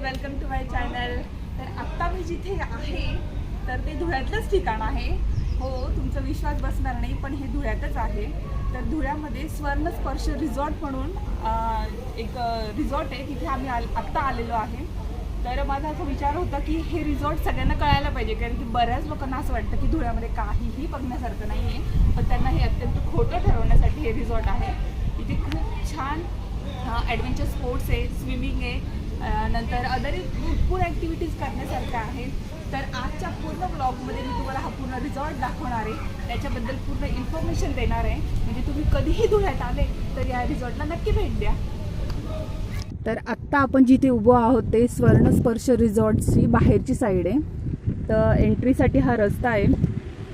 Welcome to my channel. तर आत्ता मी जिथे आहे तर ते धुळ्यातलंच ठिकाण आहे. हो, तुमचा विश्वास बसणार नाही, पण हे धुळ्यातच आहे. तर धुळ्यामध्ये स्वर्णस्पर्श रिसॉर्ट म्हणून एक रिसॉर्ट आहे, तिथे आम्ही आत्ता आलेलो आहे. तर माझा असा विचार होता की हे रिसॉर्ट सगळ्यांना कळायला पाहिजे, कारण की बऱ्याच लोकांना असं वाटतं की धुळ्यामध्ये काहीही बघण्यासारखं नाही आहे, पण त्यांना हे अत्यंत खोटं ठरवण्यासाठी हे रिसॉर्ट आहे. इथे खूप छान ॲडव्हेंचर स्पोर्ट्स आहे, स्विमिंग आहे, नंतर अदर भरपूर ॲक्टिव्हिटीज करण्यासारख्या आहेत. तर आजच्या पूर्ण ब्लॉगमध्ये मी तुम्हाला हा पूर्ण रिसॉर्ट दाखवणार आहे, त्याच्याबद्दल पूर्ण इन्फॉर्मेशन देणार आहे. म्हणजे तुम्ही कधीही धुळ्यात आले तर या रिसॉर्टला नक्की भेट द्या. तर आत्ता आपण जिथे उभं आहोत ते स्वर्णस्पर्श रिसॉर्टची बाहेरची साईड आहे. तर एंट्रीसाठी हा रस्ता आहे.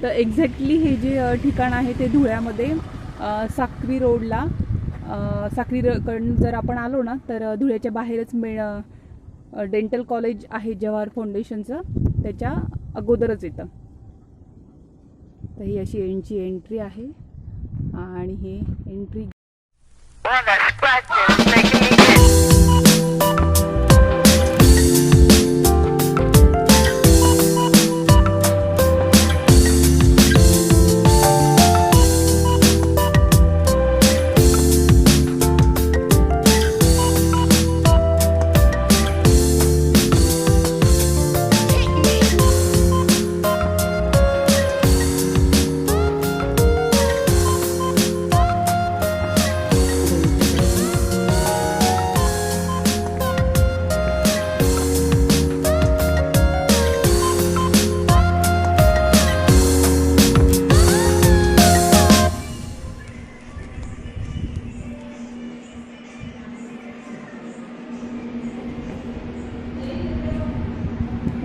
तर एक्झॅक्टली हे जे ठिकाण आहे ते धुळ्यामध्ये साक्री रोडला साक्रीकडून जर आपण आलो ना तर धुळ्याच्या बाहेरच डेंटल कॉलेज आहे जवाहर फाउंडेशनचं, त्याच्या अगोदरच येतं. तर ही अशी एंट्री आहे आणि हे एंट्री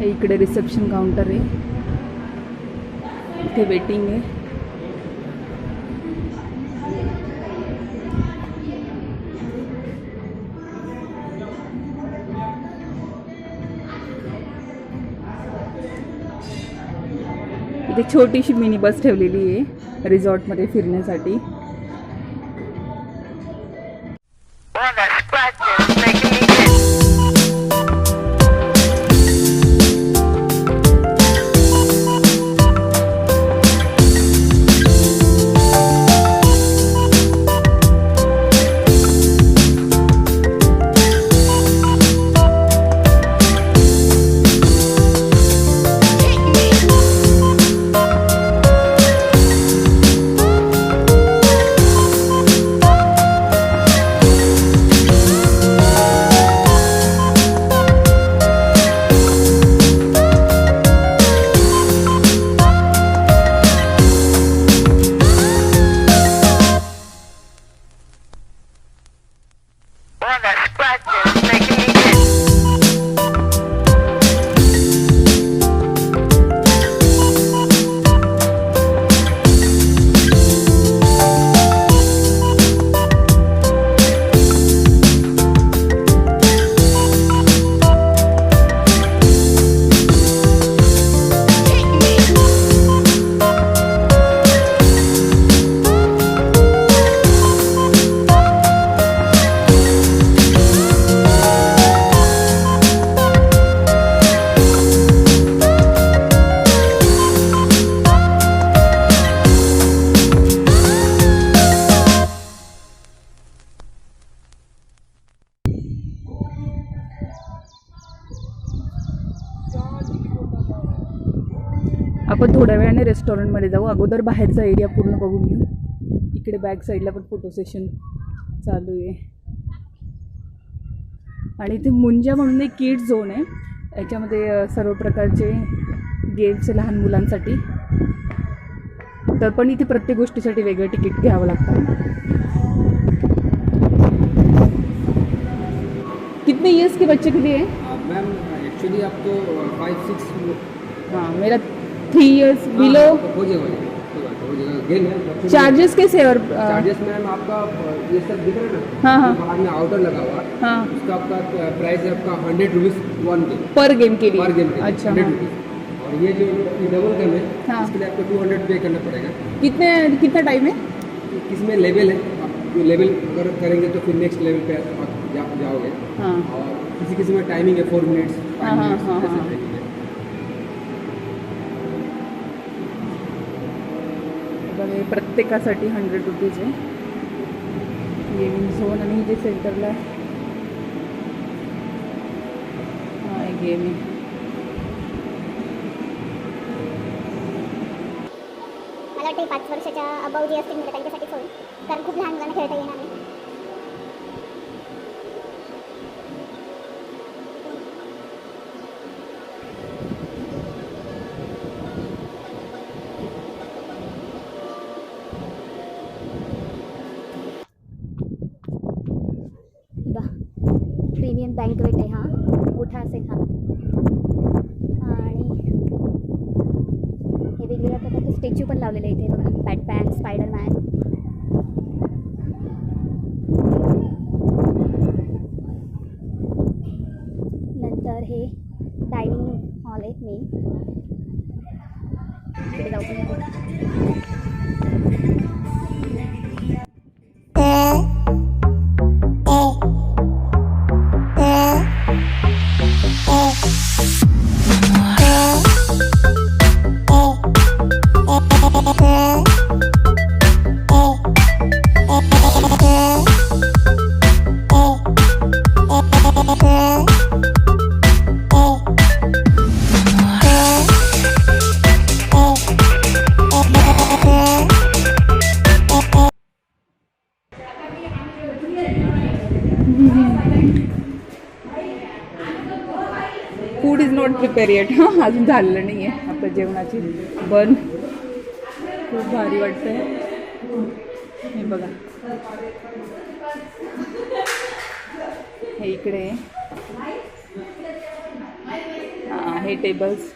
इकडे रिसेप्शन काउंटर आहे, इथे वेटिंग आहे. इथे छोटीशी मिनी बस ठेवलेली आहे रिसॉर्टमध्ये फिरण्यासाठी. आपण थोड्या वेळाने रेस्टॉरंटमध्ये जाऊ, अगोदर बाहेरचा एरिया पूर्ण बघून घेऊ. इकडे बॅक साईडला पण फोटो सेशन चालू आहे आणि इथे मुंजा म्हणून एक किड्स झोन आहे. याच्यामध्ये सर्व प्रकारचे गेम्स लहान मुलांसाठी. तर पण इथे प्रत्येक गोष्टीसाठी वेगळं तिकीट घ्यावं लागतं. कितने इयर्स के बच्चे के लिए है? मैम एक्चुअली आपको 5-6 हाँ, मेरा 3 इयर्स बिलो. हो जाएगा गेम है. चार्जेस कैसे है? और चार्जेस मैम आपका ये सब दिख रहा है ना. हाँ हाँ बाहर में आउटर लगा हुआ. हाँ, उसका आपका प्राइस है आपका 100 रुपीज़ 1 गेम पर गेम के लिए. पर गेम. अच्छा, 100 हाँ. रुपीज़. और ये जो डबल गेम है हाँ. इसके लिए आपको 200 पे करना पड़ेगा. कितना टाइम है? इसमें लेवल है, आप जो लेवल अगर करेंगे तो फिर नेक्स्ट लेवल पे आप जाओगे. हाँ. और किसी किसी में टाइमिंग है 4 मिनट्स 5 हाँ, हाँ, मिनट्स हाँ, ऐसे हाँ। timing है. बघा हे प्रत्येकासाठी 100 रुपीज आहे गेमिंग झोन आणि जे सेंटरला आहे हा आहे गेमिंग. मला वाटतं 5 वर्षाच्या अबाव जे असतील म्हणजे त्यांच्यासाठी होईल कारण खूप लहान मुलांना खेळता येणार नाही. प्रीमियम बँकवेट आहे हा मोठा असेल हा आणि हे वेगवेगळ्या प्रकारचे स्टॅच्यू पण लावलेले इथे बघा बॅटमॅन स्पायडरमॅन. नंतर हे डायनिंग हॉल आहे मेन इकडे जाऊ food is not prepare eight हां अजून झालेलं नाही आहे आता जेवणाची बन खूप भारी वाटतंय हे बघा हे इकडे हां हे टेबल्स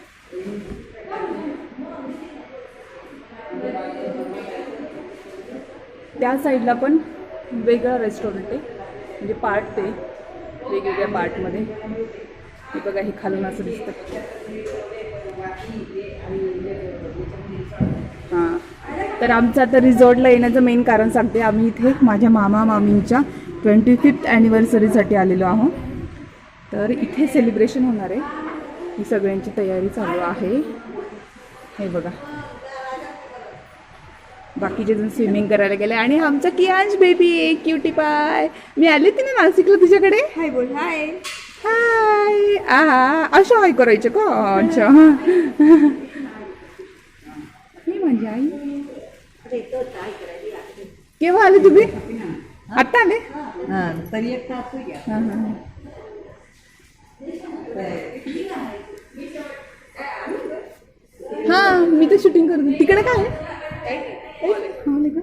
त्या साईडला पण वेगळं रेस्टॉरंट आहे म्हणजे पार्ट ते वेगवेगळ्या पार्टमध्ये हे बघा हे खालून असं दिसतं हां तर आमचं आता रिसॉर्टला येण्याचं मेन कारण सांगते आम्ही इथे माझ्या मामा मामींच्या 25th ॲनिव्हर्सरीसाठी आलेलो आहोत. तर इथे सेलिब्रेशन होणार आहे ही सगळ्यांची तयारी चालू आहे. हे बघा बाकीचे जण स्विमिंग करायला गेले आणि आमचा कियांश बेबी आहे क्युटी पाय. मी आले ती ना नाशिकला तुझ्याकडे. हाय बोल. हाय हाय आहा असं हाय करायचं का. अच्छा मी म्हणजे आई केव्हा आले तुम्ही. आत्ता आले. तरी एक तास घ्या. हां हां हां मी तर शूटिंग करते तिकडे काय हॉल आहे का.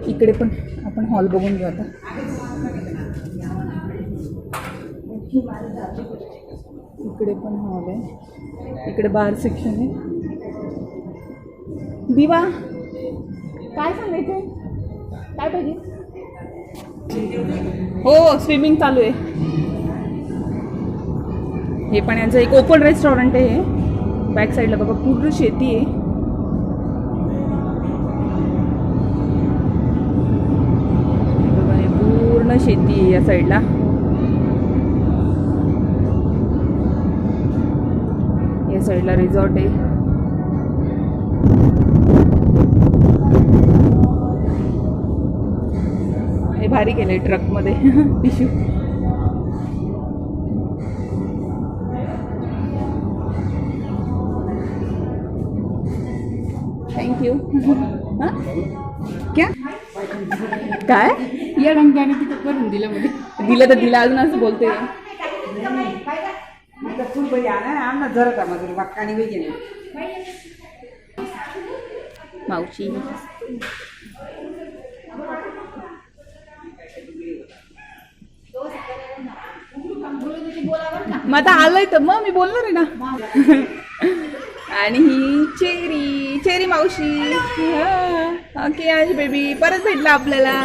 इकडे पण आपण हॉल बघून घेऊ आता. इकडे पण हॉल आहे इकडे बार सेक्शन आहे. दिवा काय सांगायचं काय पाहिजे. हो स्विमिंग चालू आहे. हे पण यांचं एक ओपन रेस्टॉरंट आहे. हे बॅक साईडला बघा पूर्ण शेती आहे. बघा हे पूर्ण शेती आहे या साईडला. या साईडला रिसॉर्ट आहे. हे भारी केलंय ट्रकमध्ये टिश्यू. थँक्यू. हां क्या काय या रंगाने तिथं करून दिलं मध्ये दिलं तर दिलं अजून असं बोलते. फुल बरी आणा जरा का मजूर बाक्कानी वेगळे मावशी मग आता आलंय तर मग मी बोलणार आहे ना. आणि ही चेरी चेरी मावशी. ओके आज बेबी परत भेटला आपल्याला.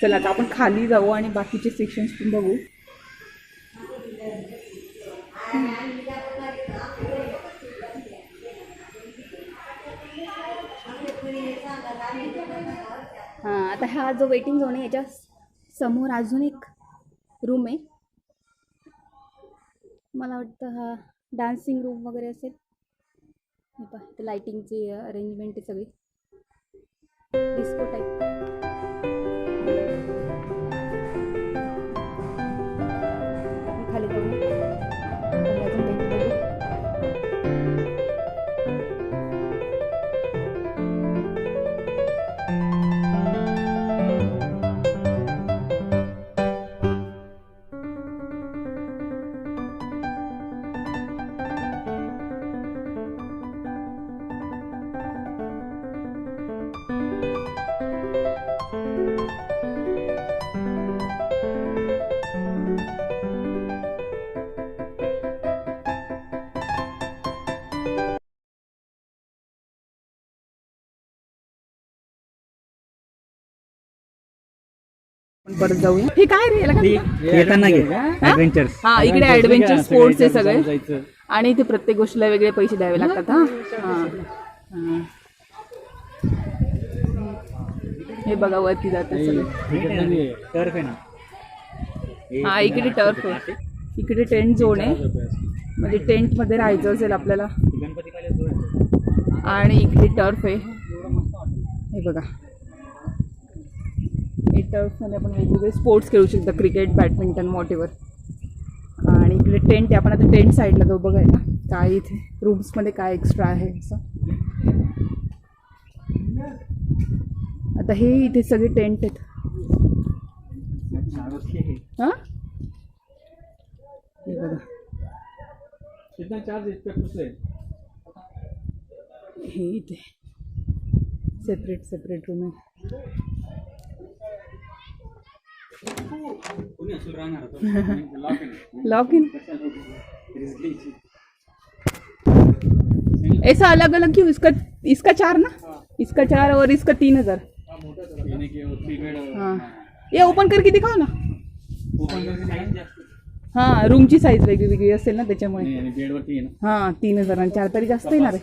चला आता आपण खाली जाऊ आणि बाकीचे सेक्शन्स पण बघू. हां आता हा जो वेटिंग झोन आहे याच्या समोर अजून एक रूम आहे. मला वाटतं हा डान्सिंग रूम वगैरे असेल. हे पहा इथे लाइटिंगची अरेंजमेंट आहे सगळी डिस्को टाईप. खाली जाऊन अजून काही बघू. परत जाऊया. हे काय रे याला काय म्हणतात? येताना ऍडव्हेंचर्स. हा इकडे ऍडव्हेंचर स्पोर्ट्स आहे सगळे आणि इथे प्रत्येक गोष्टीला वेगळे पैसे द्यावे लागतात. हा हा. हे बघा वरती जातात सगळे. टर्फ आहे ना. हा इकडे टर्फ आहे. इकडे टेंट झोन आहे म्हणजे टेंट मध्ये राहायचं असेल आपल्याला. आणि इकडे टर्फ आहे. हे बघा हे टर्फमध्ये आपण वेगवेगळे स्पोर्ट्स खेळू शकतो. Cricket badminton whatever. आणि इकडे टेंट आहे. आपण आता टेंट साईडला जाऊ बघायला काय इथे रूम्समध्ये काय एक्स्ट्रा आहे असं. आता हे इथे सगळे टेंट आहेत. हां हे बघा हे इथे सेपरेट सेपरेट रूम आहे. लॉक इन ऐसा अलग अलग क्यों? इसका 4 ना. इसका 4 और इसका 3000. हाँ ये ओपन करके दिखाओ ना. हाँ रूमची साईज वेगळी वेगळी असेल ना त्याच्यामुळे. हां 3000 आणि 4 तरी जास्त येणार आहे.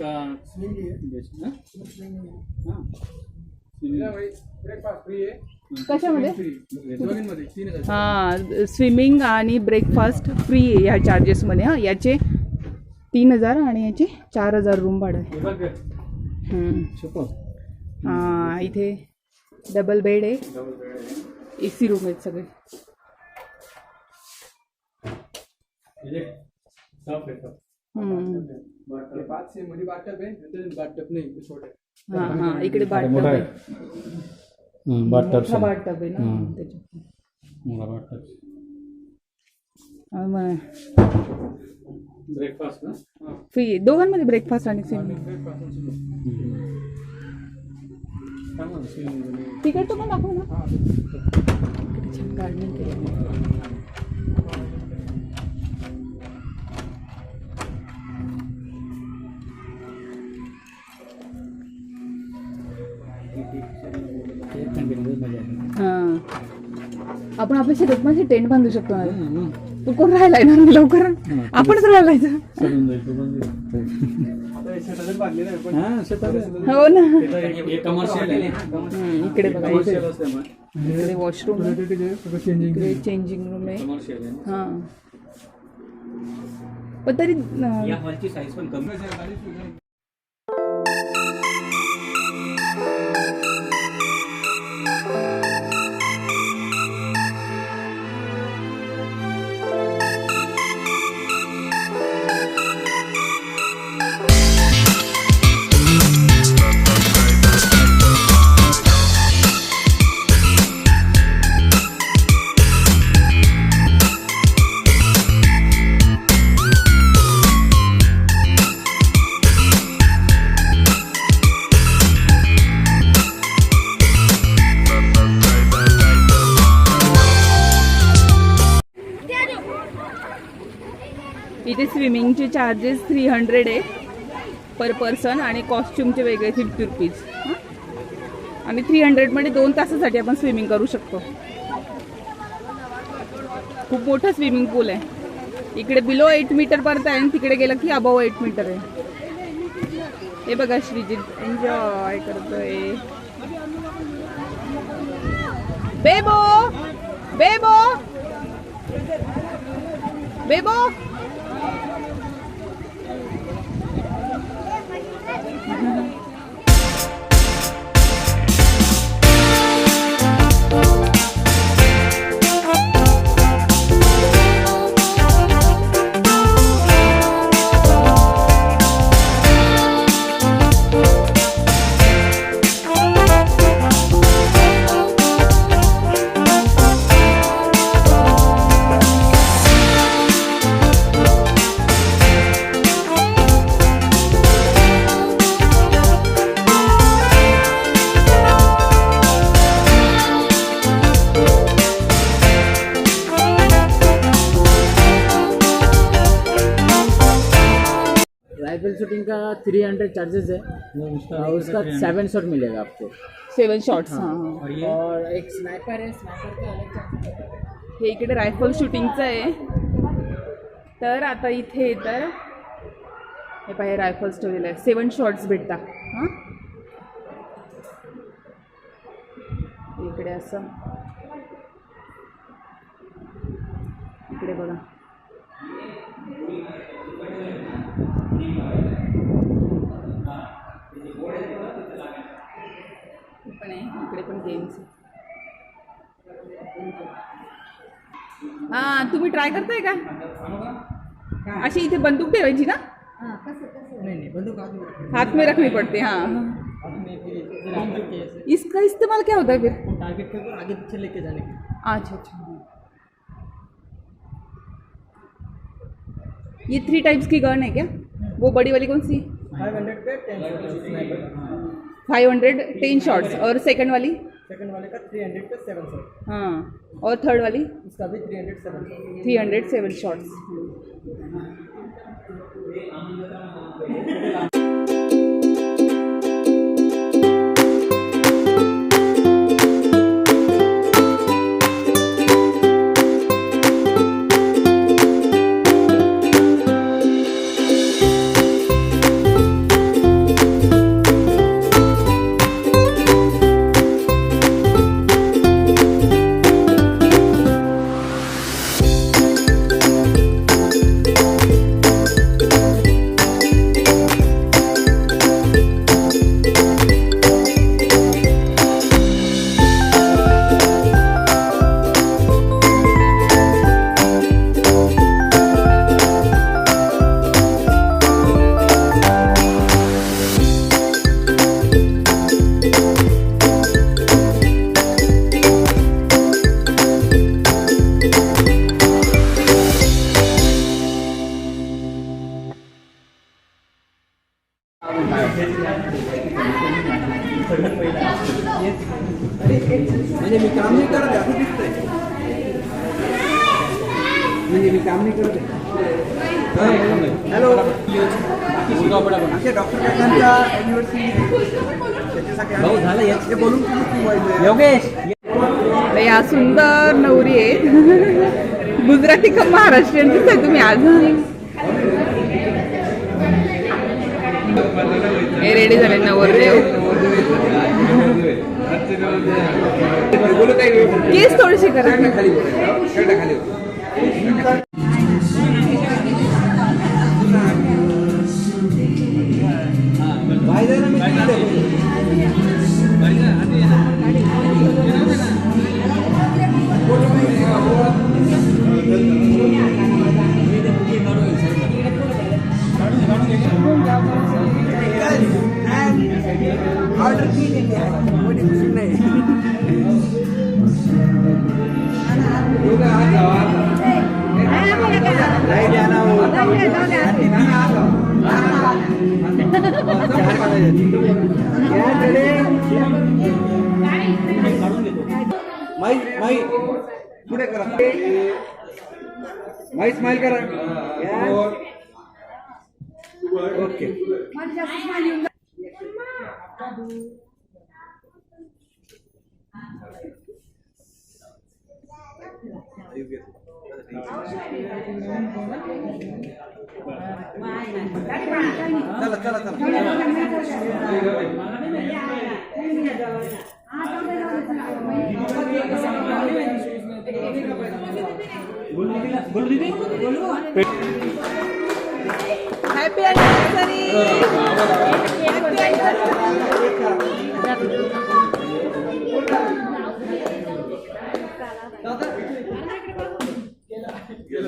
कशामध्ये? हां स्विमिंग आणि ब्रेकफास्ट फ्री आहे ह्या चार्जेसमध्ये. हां याचे 3000 आणि याचे 4000 रूम भाडं आहे. हां इथे डबल बेड आहे. AC रूम आहेत सगळे. हां हां इकडे बाथटब आहे. मोठा बाथटब आहे ना त्याच्यात. ब्रेकफास्ट ना फ्री दोघांमध्ये ब्रेकफास्ट आणि स्विमिंग. तिकडचं पण दाखवू ना. इकडे छान गार्डनिंग केलं. हां आपण आपल्या शेतात पण टेंट बांधू शकतो ना. तू कोण राहायला येणार लवकर? आपणच राहायला जायचं. हो ना. इकडे बघा इकडे वॉशरूम इकडे चेंजिंग रूम आहे. हां पण तरी साईज पण कमी. इथे स्विमिंगचे चार्जेस 300 आहे पर पर्सन आणि कॉस्ट्युमचे वेगळे 50 रुपीज. आणि 300मध्ये 2 तासासाठी आपण स्विमिंग करू शकतो. खूप मोठा स्विमिंग पूल आहे. इकडे बिलो 8 मीटर पर्यंत आहे आणि तिकडे गेलं की अबव 8 मीटर आहे. हे बघा श्रीजित एन्जॉय करतोय. बेबो बेबो राइफल शूटिंग का 300 चार्जेस है और उसका 7 शॉट मिलेगा आपको 7 शॉट्स हां और ये और एक स्नाइपर है स्नाइपर का अलग चार्जेस है हे इकडे रायफल शूटिंगचं आहे. तर आता इथे तर हे पाहे रायफल्स ठेवलेलं आहे. 7 शॉट्स भेटतात. हां इकडे असं इकडे बघा पण आहे इकडे पण गेम्स. हां तुम्ही ट्राय करताय का अशी इथे बंदूक ठेवायची ना नहीं बंदूक हाथ में रखनी पड़ती हाँ इसका इस्तेमाल क्या होता है फिर टारगेट को आगे पीछे लेके जाने के अच्छा अच्छा ये 3 टाइप्स की गन है क्या वो बड़ी वाली कौन सी 500 पे 10 शॉट स्नाइपर 500 10 शॉट्स और सेकंड वाली सेकंड वाले का 300 पे 7 शॉट हाँ और थर्ड वाली उसका भी 307 307 शॉट्स. म्हणजे मी काम नाही करत असं दिसतंय म्हणजे मी काम नाही करत हॅलो आमच्या डॉक्टर काकांच्या भाऊ झालं ते बोलून तुम्ही योगेश तर या सुंदर नवरी आहेत गुजराती का महाराष्ट्रीयन दिसताय तुम्ही आज हे रेडी झाले नवरदेव केस थोडीशी करा ऑर्डर केली नाही माई पुढे करा माई स्माइल करा ओके चला चला चला हॅपी अॅनिव्हर्सरी.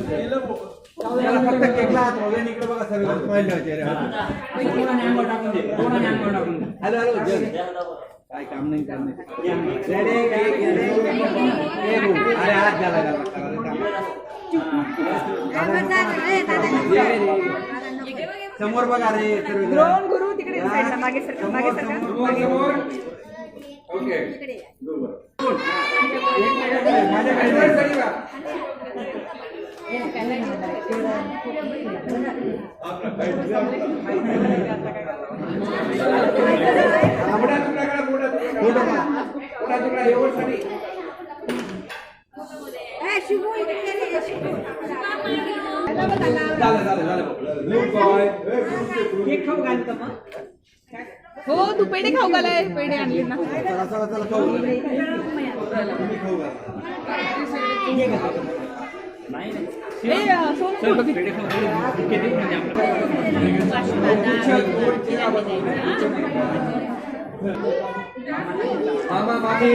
त्याला फक्त केकला हात लावूया आणि इकडे बघा सर्व स्माइल ठेवायची रे. हॅलो हॅलो जय. काय काम नाही रेडी अरे हात घाला घाला समोर बघा रे सर्व द्रोण गुरु तिकडे साईडला मागे सरका, मागे सरका, मागे. ओके हो तू पेढे खाऊ घालाय. पेढे आणले ना. चला चला चला खाऊ तुम्ही खाऊ घाला. मामा मामी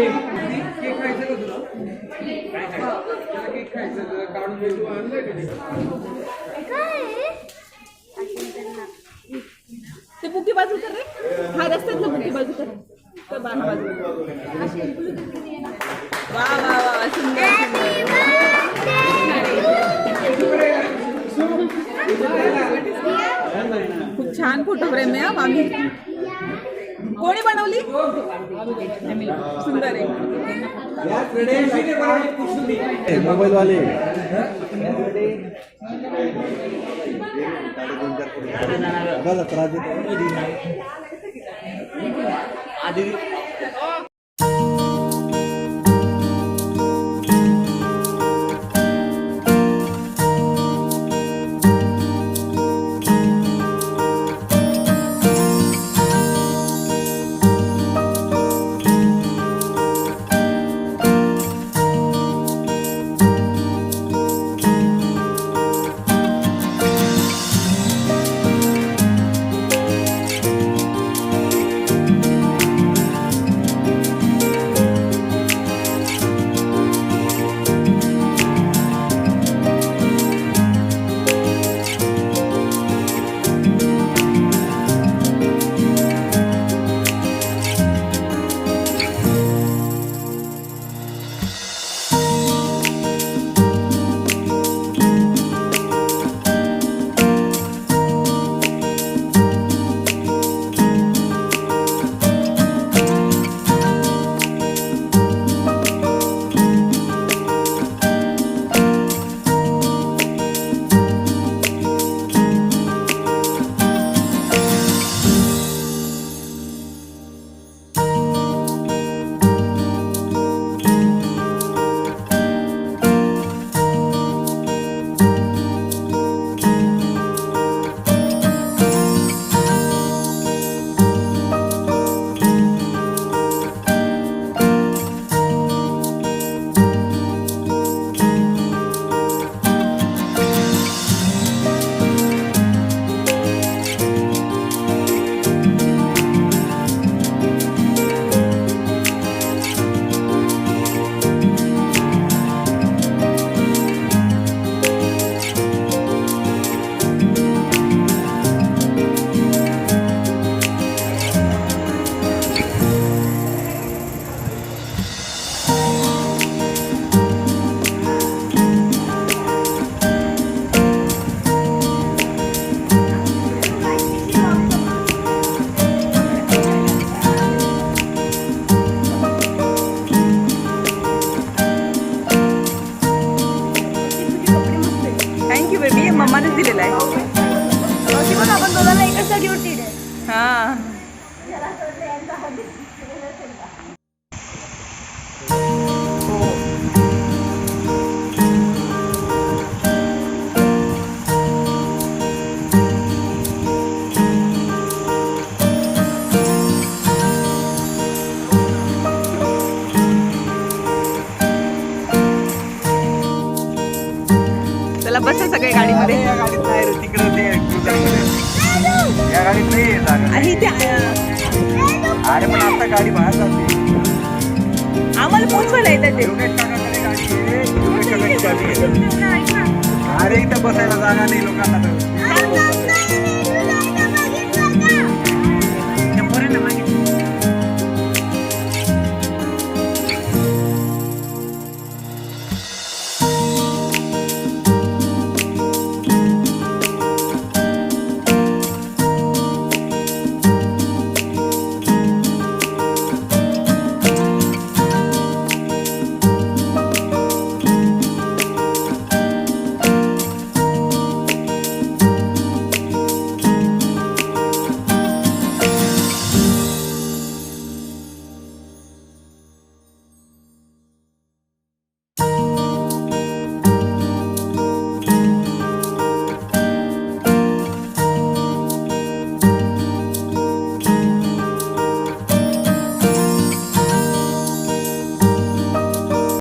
केक खायचं का तुला? केक खायचं काढून देतो आणलं का ते बुकी बाजू कर रे. हा रस्त्यातलं बुकी बाजू कर. तर बाजू वा वा वा सुंदर खूप छान फोटो फ्रेम आहे. मामी कोणी बनवली? सुंदर आहे. मोबाईल वाले मम्मानेच दिलेला आहे. आपण दोघांना एकच गिफ्ट दिले. हा चला बसा सगळे गाडीमध्ये. या गाडीत नाही रे, तिकडं ते cruiser. या गाडीत नाही आहे जागा. आणि ते अरे पण आता गाडी बाहेर जाते. आम्हाला पोचवायला येतात ते. योगेश काकाकडे गाडी आहे, योगेश काकाची गाडी आहे. अरे इथं बसायला जागा नाही लोकांना तर.